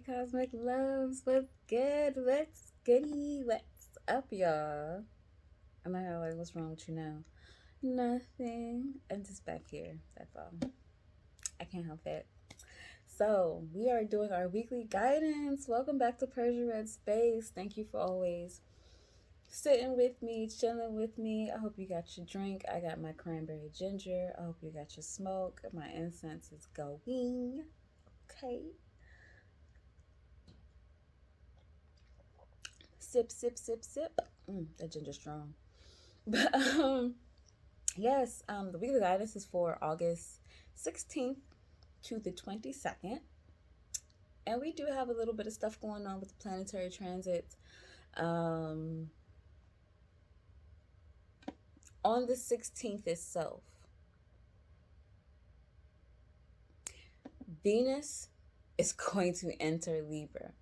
cosmic loves. What's good? What's goody? What's up, y'all? I'm like, what's wrong with you now? Nothing. I'm just back here. That's all. I can't help it. So, we are doing our weekly guidance. Welcome back to PersiaRedz Space. Thank you for always sitting with me, chilling with me. I hope you got your drink. I got my cranberry ginger. I hope you got your smoke. My incense is going. Okay. Sip, sip, sip, sip. That ginger's strong. But yes, the weekly guidance is for August 16th to the 22nd. And we do have a little bit of stuff going on with the planetary transits. On the 16th itself, Venus is going to enter Libra.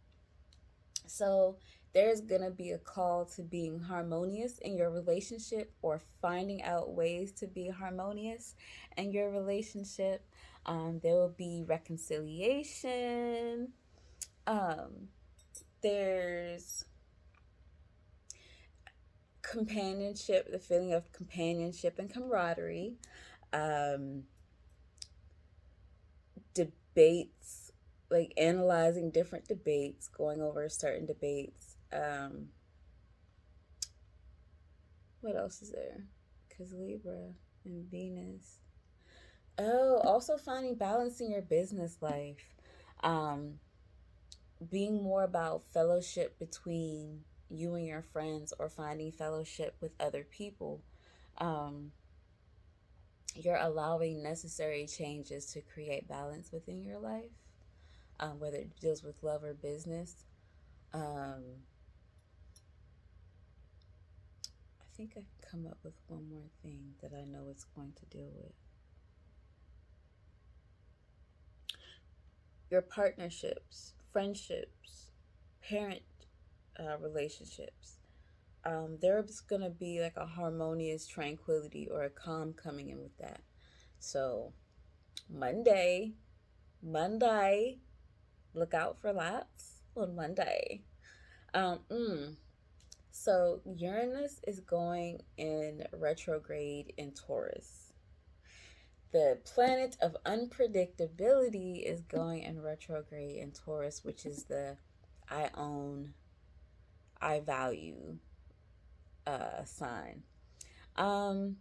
So there's going to be a call to being harmonious in your relationship, or finding out ways to be harmonious in your relationship. There will be reconciliation. There's companionship, the feeling of companionship and camaraderie. Debates, like analyzing different debates, going over certain debates. What else is there? Because Libra and Venus. Oh, also finding balance in your business life. Being more about fellowship between you and your friends, or finding fellowship with other people. You're allowing necessary changes to create balance within your life, whether it deals with love or business. I think I can come up with one more thing that I know it's going to deal with. Your partnerships, friendships, parent relationships. There's going to be like a harmonious tranquility or a calm coming in with that. So Monday, look out for lots on Monday. So Uranus is going in retrograde in Taurus. The planet of unpredictability is going in retrograde in Taurus, which is the I own, I value sign. At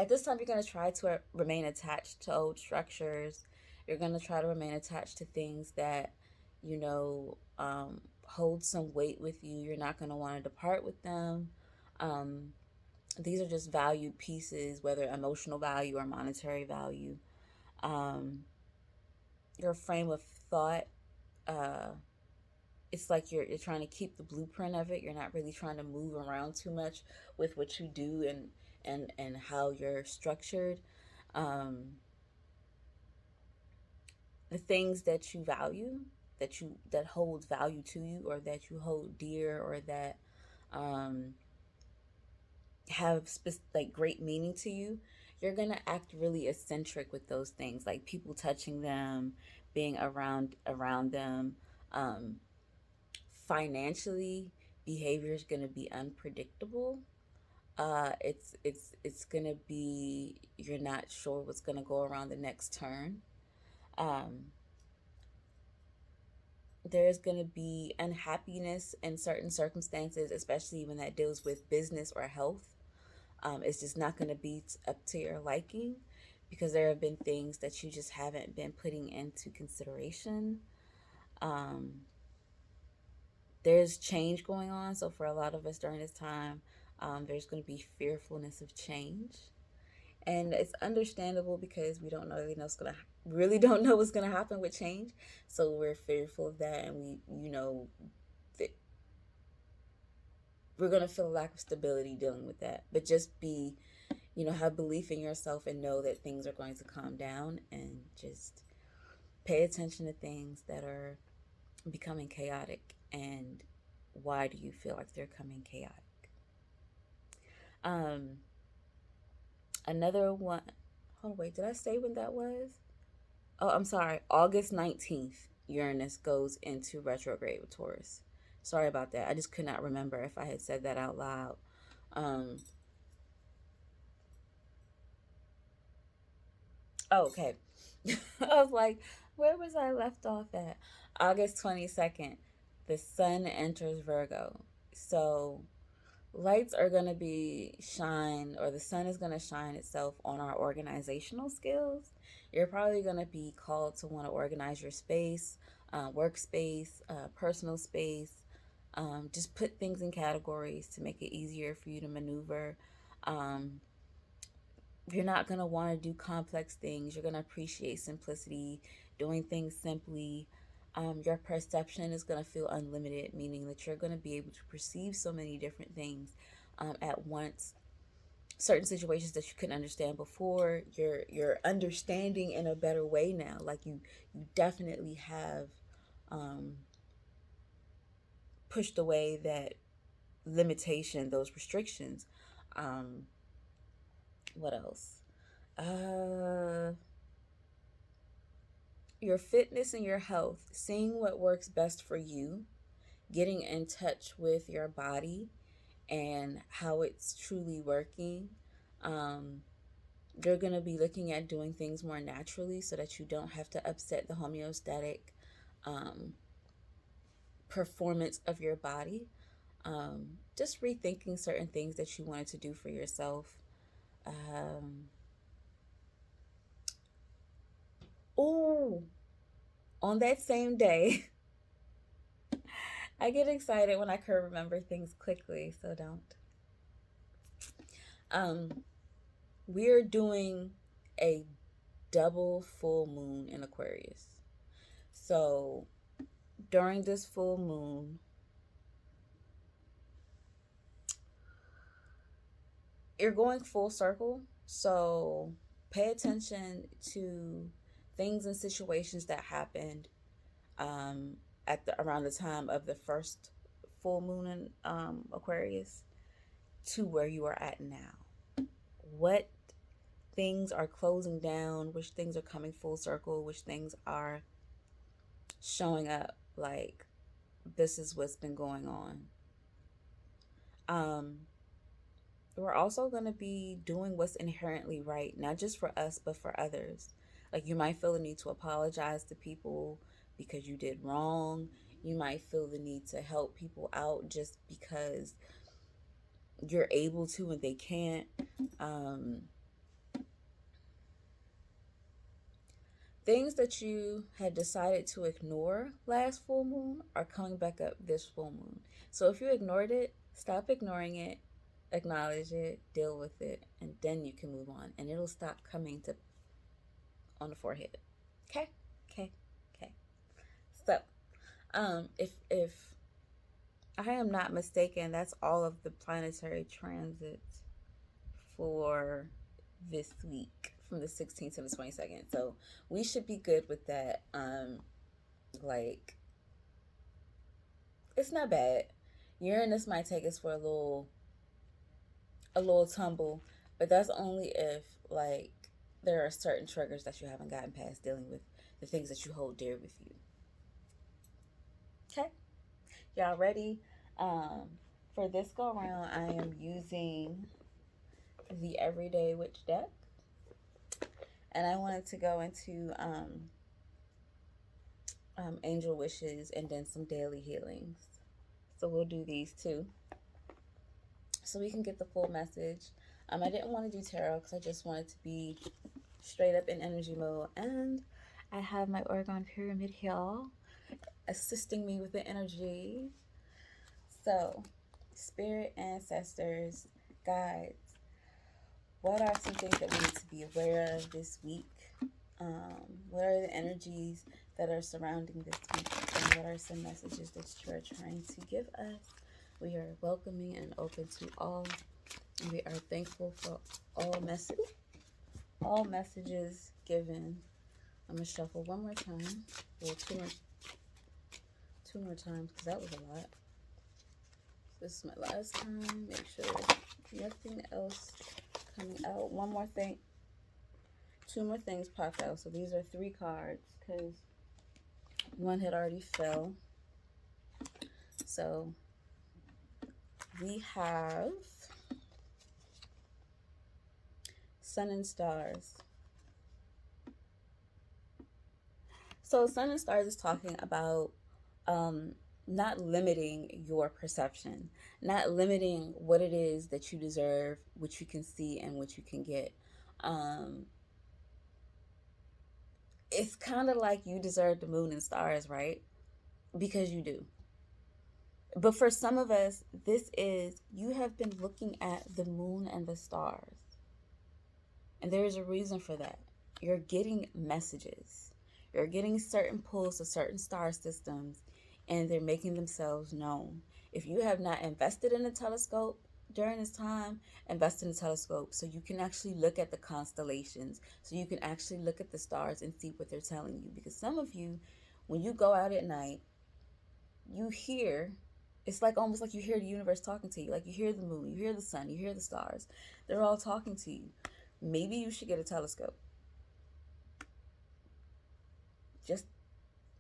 this time, you're going to try to remain attached to old structures. You're going to try to remain attached to things that, hold some weight with you. You're not going to want to depart with them. These are just valued pieces, whether emotional value or monetary value. Your frame of thought, it's like you're trying to keep the blueprint of it. You're not really trying to move around too much with what you do and how you're structured. The things that you value, that holds value to you, or that you hold dear, or that have like great meaning to you, you're gonna act really eccentric with those things, like people touching them, being around them. Financially, behavior is gonna be unpredictable. It's gonna be, you're not sure what's gonna go around the next turn. There's going to be unhappiness in certain circumstances, especially when that deals with business or health. It's just not going to be up to your liking, because there have been things that you just haven't been putting into consideration. There's change going on. So for a lot of us during this time, there's going to be fearfulness of change. And it's understandable, because we don't really know what's gonna happen with change. So we're fearful of that, and we're gonna feel a lack of stability dealing with that. But just have belief in yourself, and know that things are going to calm down, and just pay attention to things that are becoming chaotic, and why do you feel like they're coming chaotic. Another one. Hold on, wait, did I say when that was? Oh, I'm sorry. August 19th Uranus goes into retrograde with Taurus. Sorry about that. I just could not remember if I had said that out loud. Okay. I was like, where was I left off at? August 22nd, the sun enters Virgo. So lights are going to be shine, or the sun is going to shine itself on our organizational skills. You're probably going to be called to want to organize your space, workspace, personal space. Just put things in categories to make it easier for you to maneuver. Um, you're not going to want to do complex things. You're going to appreciate simplicity, doing things simply. Your perception is going to feel unlimited, meaning that you're going to be able to perceive so many different things at once. Certain situations that you couldn't understand before, you're understanding in a better way now. Like you definitely have pushed away that limitation, those restrictions. Um, what else? Your fitness and your health, seeing what works best for you, getting in touch with your body and how it's truly working. Um, you're going to be looking at doing things more naturally so that you don't have to upset the homeostatic um, performance of your body. Just rethinking certain things that you wanted to do for yourself. Oh, on that same day, I get excited when I can remember things quickly, so don't. We're doing a double full moon in Aquarius. So during this full moon, you're going full circle. So pay attention to things and situations that happened around the time of the first full moon in Aquarius to where you are at now. What things are closing down, which things are coming full circle, which things are showing up like this is what's been going on. We're also going to be doing what's inherently right, not just for us, but for others. Like you might feel the need to apologize to people because you did wrong. You might feel the need to help people out just because you're able to and they can't. Things that you had decided to ignore last full moon are coming back up this full moon. So if you ignored it, stop ignoring it, acknowledge it, deal with it, and then you can move on. And it'll stop coming to on the forehead. Okay? Okay. Okay. So, if I am not mistaken, that's all of the planetary transits for this week from the 16th to the 22nd. So we should be good with that. Like it's not bad. Uranus might take us for a little tumble, but that's only if like there are certain triggers that you haven't gotten past dealing with the things that you hold dear with you. Okay, y'all ready? For this go around, I am using the Everyday Witch deck, and I wanted to go into angel wishes and then some daily healings. So we'll do these two so we can get the full message. I didn't want to do tarot because I just wanted to be straight up in energy mode. And I have my Oregon Pyramid here assisting me with the energy. So, spirit, ancestors, guides, what are some things that we need to be aware of this week? What are the energies that are surrounding this week? And what are some messages that you are trying to give us? We are welcoming and open to all. And we are thankful for all messages given. I'm going to shuffle one more time. Well, two more times because that was a lot. This is my last time. Make sure nothing else coming out. One more thing. Two more things popped out. So these are 3 cards because One had already fell. So we have Sun and Stars. So Sun and Stars is talking about not limiting your perception, not limiting what it is that you deserve, what you can see, and what you can get. Um, it's kind of like you deserve the moon and stars, right? Because you do. But for some of us, this is you have been looking at the moon and the stars. And there is a reason for that. You're getting messages. You're getting certain pulls to certain star systems, and they're making themselves known. If you have not invested in a telescope during this time, invest in a telescope so you can actually look at the constellations, so you can actually look at the stars and see what they're telling you. Because some of you, when you go out at night, you hear, it's like almost like you hear the universe talking to you. Like you hear the moon, you hear the sun, you hear the stars. They're all talking to you. Maybe you should get a telescope. Just,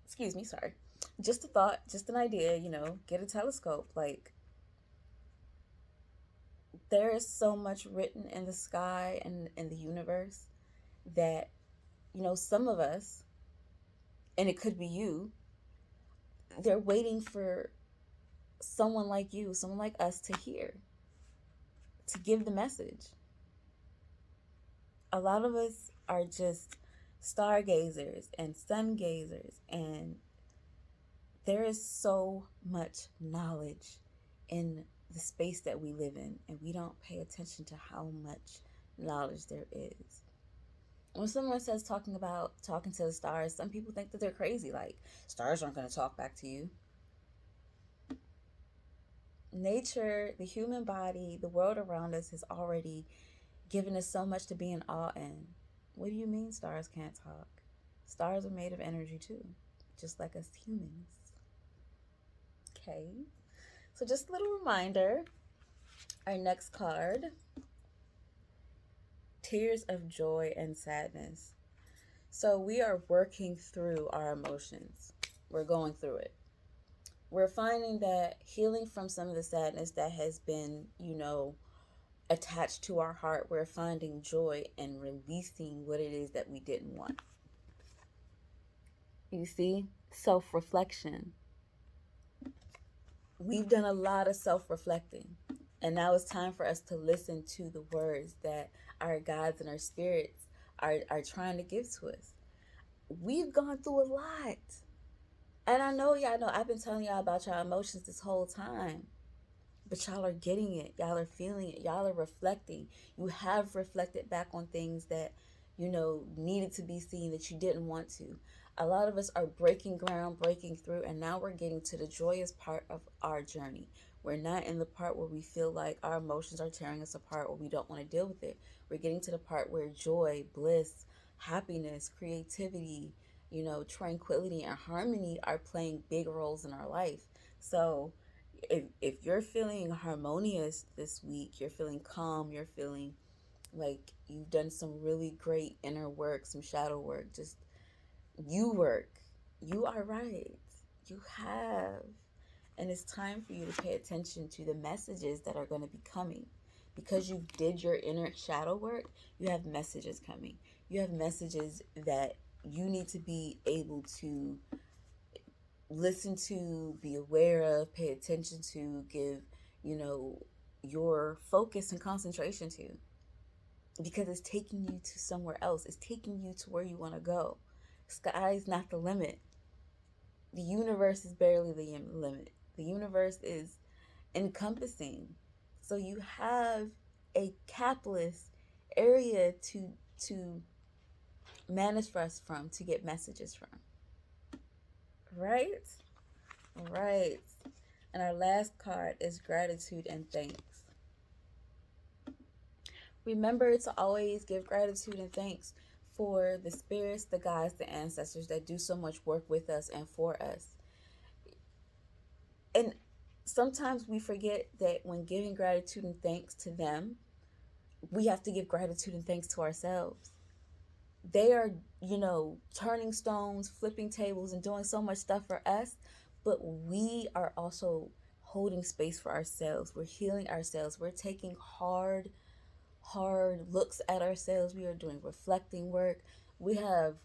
excuse me, sorry. Just a thought, just an idea, get a telescope. Like, there is so much written in the sky and in the universe that, some of us, and it could be you, they're waiting for someone like you, someone like us to hear, to give the message. A lot of us are just stargazers and sun gazers, and there is so much knowledge in the space that we live in, and we don't pay attention to how much knowledge there is. When someone says talking to the stars, some people think that they're crazy, like stars aren't going to talk back to you. Nature, the human body, the world around us has already given us so much to be in awe in. What do you mean stars can't talk? Stars are made of energy too, just like us humans. Okay, so just a little reminder. Our next card, Tears of Joy and Sadness. So we are working through our emotions. We're going through it. We're finding that healing from some of the sadness that has been, attached to our heart, we're finding joy and releasing what it is that we didn't want. You see, self-reflection. We've done a lot of self-reflecting, and now it's time for us to listen to the words that our guides and our spirits are trying to give to us. We've gone through a lot, and I know y'all know I've been telling y'all about y'all emotions this whole time. But y'all are getting it. Y'all are feeling it. Y'all are reflecting. You have reflected back on things that, needed to be seen that you didn't want to. A lot of us are breaking ground, breaking through, and now we're getting to the joyous part of our journey. We're not in the part where we feel like our emotions are tearing us apart or we don't want to deal with it. We're getting to the part where joy, bliss, happiness, creativity, tranquility and harmony are playing big roles in our life. So, if you're feeling harmonious this week, you're feeling calm, you're feeling like you've done some really great inner work, some shadow work, just work, you are right. You have. And it's time for you to pay attention to the messages that are going to be coming. Because you did your inner shadow work, you have messages coming. You have messages that you need to be able to listen to, be aware of, pay attention to, give, your focus and concentration to. Because it's taking you to somewhere else. It's taking you to where you want to go. Sky's not the limit. The universe is barely the limit. The universe is encompassing. So you have a capless area to manifest from, to get messages from. Right? Right. And our last card is Gratitude and Thanks. Remember to always give gratitude and thanks for the spirits, the guides, the ancestors that do so much work with us and for us. And sometimes we forget that when giving gratitude and thanks to them, we have to give gratitude and thanks to ourselves. they are, you know, turning stones, flipping tables, and doing so much stuff for us. But we are also holding space for ourselves. We're healing ourselves. We're taking hard looks at ourselves. We are doing reflecting work. We have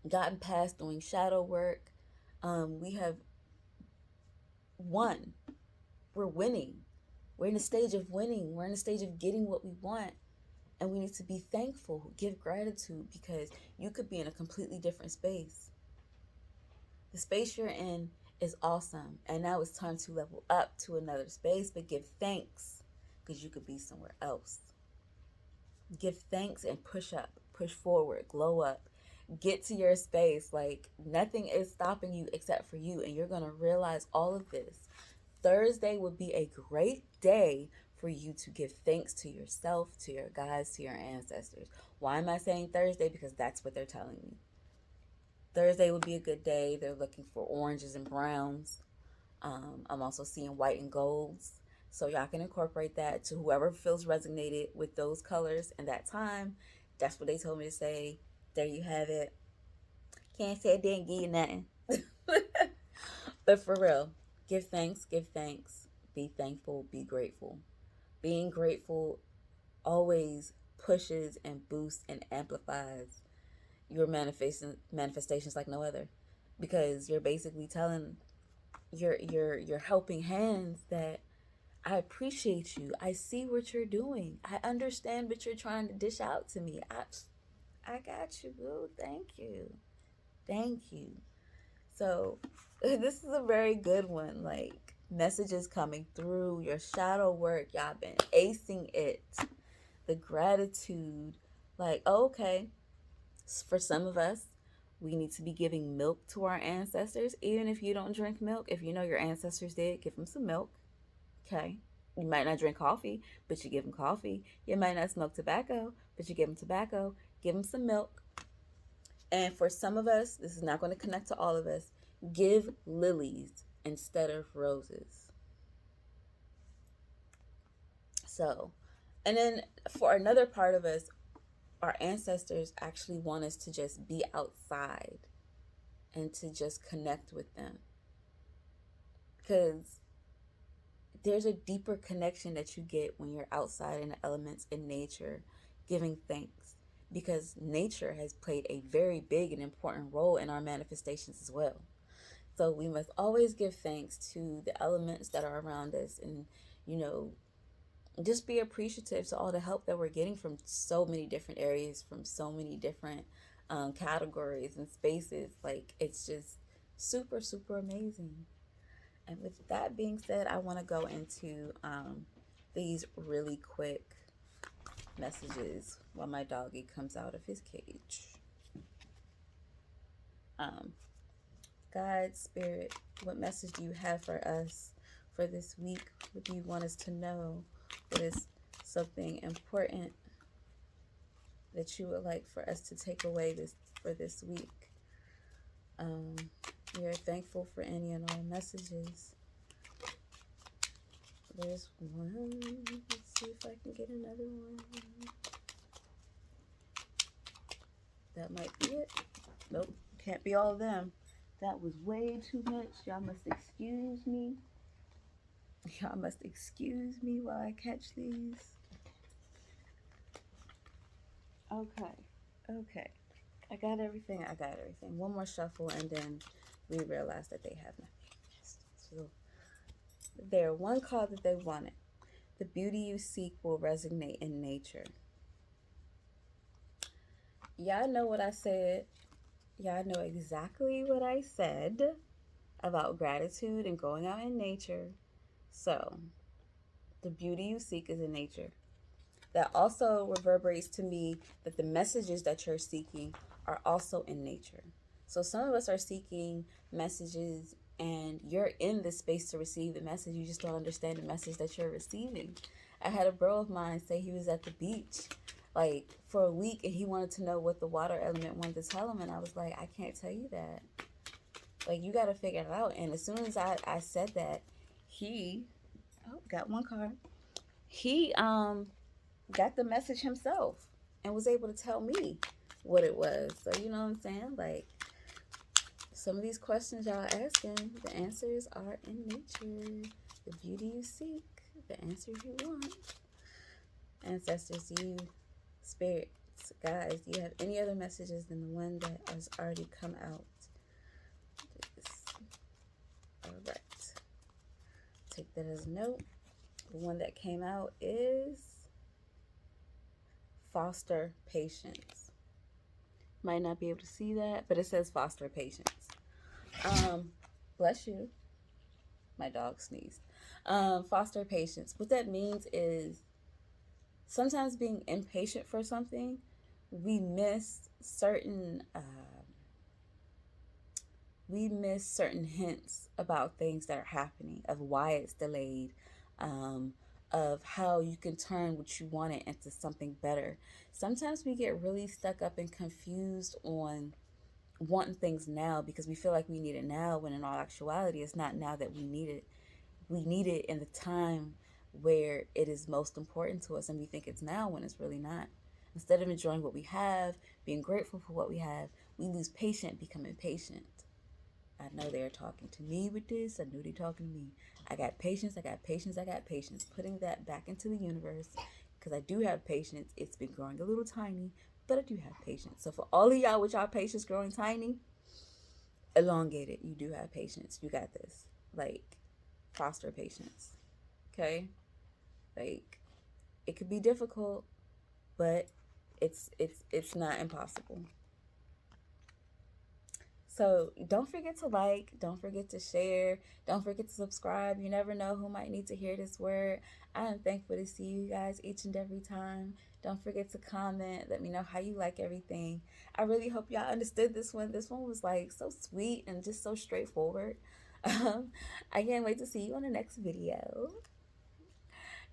gotten past doing shadow work. We have won. We're winning. We're in a stage of winning. We're in a stage of getting what we want. And we need to be thankful, give gratitude, because you could be in a completely different space. The space you're in is awesome. And now it's time to level up to another space, but give thanks because you could be somewhere else. Give thanks and push up, push forward, glow up. Get to your space. Like, nothing is stopping you except for you. And you're going to realize all of this. Thursday would be a great day for you to give thanks to yourself, to your guides, to your ancestors. Why am I saying Thursday? Because that's what they're telling me. Thursday would be a good day. They're looking for oranges and browns. I'm also seeing white and golds. So y'all can incorporate that to whoever feels resonated with those colors and that time. That's what they told me to say. There you have it. Can't say I didn't give you nothing. But for real, give thanks, be thankful, be grateful. Being grateful always pushes and boosts and amplifies your manifestations like no other, because you're basically telling your helping hands that I appreciate you. I see what you're doing. I understand what you're trying to dish out to me. I got you, boo. Thank you. Thank you. So this is a very good one. Like, messages coming through, your shadow work, y'all been acing it. The gratitude, like, okay, for some of us, we need to be giving milk to our ancestors. Even if you don't drink milk, if you know your ancestors did, give them some milk. Okay. You might not drink coffee, but you give them coffee. You might not smoke tobacco, but you give them tobacco. Give them some milk. And for some of us, this is not going to connect to all of us, give lilies instead of roses. So, and then for another part of us, our ancestors actually want us to just be outside and to just connect with them. Because there's a deeper connection that you get when you're outside in the elements, in nature, giving thanks. Because nature has played a very big and important role in our manifestations as well. So we must always give thanks to the elements that are around us, and, you know, just be appreciative to all the help that we're getting from so many different areas, from so many different categories and spaces. Like, it's just super, super amazing. And with that being said, I want to go into these really quick messages while my doggy comes out of his cage. God, Spirit, what message do you have for us for this week? What do you want us to know? What is something important that you would like for us to take away for this week? We are thankful for any and all messages. There's one. Let's see if I can get another one. That might be it. Nope, can't be all of them. That was way too much. Y'all must excuse me. Y'all must excuse me while I catch these. Okay. I got everything. One more shuffle, and then we realize that they have nothing. So there, one card that they wanted. The beauty you seek will resonate in nature. Y'all know what I said. Y'all know exactly what I said about gratitude and going out in nature. So, the beauty you seek is in nature. That also reverberates to me that the messages that you're seeking are also in nature. So some of us are seeking messages and you're in the space to receive the message. You just don't understand the message that you're receiving. I had a bro of mine say he was at the beach like for a week and he wanted to know what the water element wanted to tell him, and I was like, I can't tell you that. Like, you got to figure it out. And as soon as I said that, he got one card. He got the message himself and was able to tell me what it was. So you know what I'm saying? Like, some of these questions y'all asking, the answers are in nature. The beauty you seek, the answers you want. Ancestors, you, spirits, guys, do you have any other messages than the one that has already come out? All right. Take that as a note. The one that came out is foster patience. Might not be able to see that, but it says foster patience. Bless you. My dog sneezed. Foster patience. What that means is sometimes being impatient for something, we miss certain hints about things that are happening, of why it's delayed, of how you can turn what you wanted into something better. Sometimes we get really stuck up and confused on wanting things now because we feel like we need it now, when in all actuality it's not now that we need it. We need it in the time where it is most important to us, and we think it's now when it's really not. Instead of enjoying what we have, being grateful for what we have, we lose patience, become impatient. I know they're talking to me with this. I know they're talking to me. I got patience, I got patience, I got patience. Putting that back into the universe, because I do have patience. It's been growing a little tiny, but I do have patience. So for all of y'all with y'all patience growing tiny, elongate it. You do have patience. You got this. Like, foster patience. Okay? Like, it could be difficult, but it's not impossible. So don't forget to like, don't forget to share, don't forget to subscribe. You never know who might need to hear this word. I am thankful to see you guys each and every time. Don't forget to comment. Let me know how you like everything. I really hope y'all understood this one. This one was like so sweet and just so straightforward. I can't wait to see you on the next video.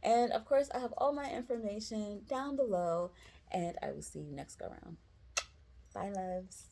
And of course, I have all my information down below, and I will see you next go round. Bye, loves.